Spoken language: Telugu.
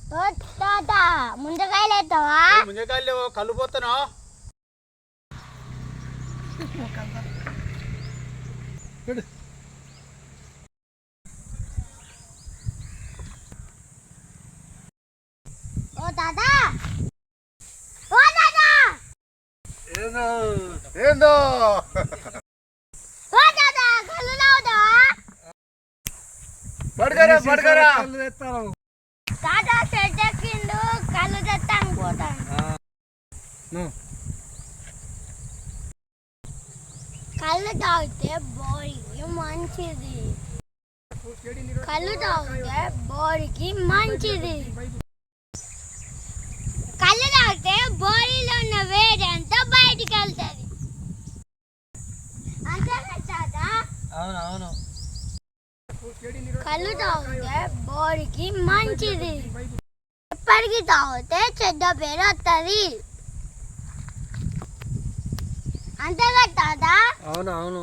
ఓ తాత ముంజకాయలు ఎత్తావా? ముంజకాయలు లేవు, కళ్ళు పోతాను. ఓ తాత ఓ తాత ఏందో ఓ తాత కళ్ళు తాగుతావా? పడగరా పడగరా తాత చెట్టు ఎక్కిండు కళ్ళు తెస్తాను పోతాను. కళ్ళు తాగితే బాడీకి మంచిది. కళ్ళు తాగితే బాడీకి మంచిది. కళ్ళు తాగితే బాడీలో ఉన్న వేడి అంతా బయటికి వెళ్తుంది. అంతేనా తాత? అవునవును. కళ్ళు తాగితే బాడీకి మంచిది. ఎప్పటికి తాగితే చెడ్డ పేరు వస్తుంది. అంతేగా తాత? అవును అవును.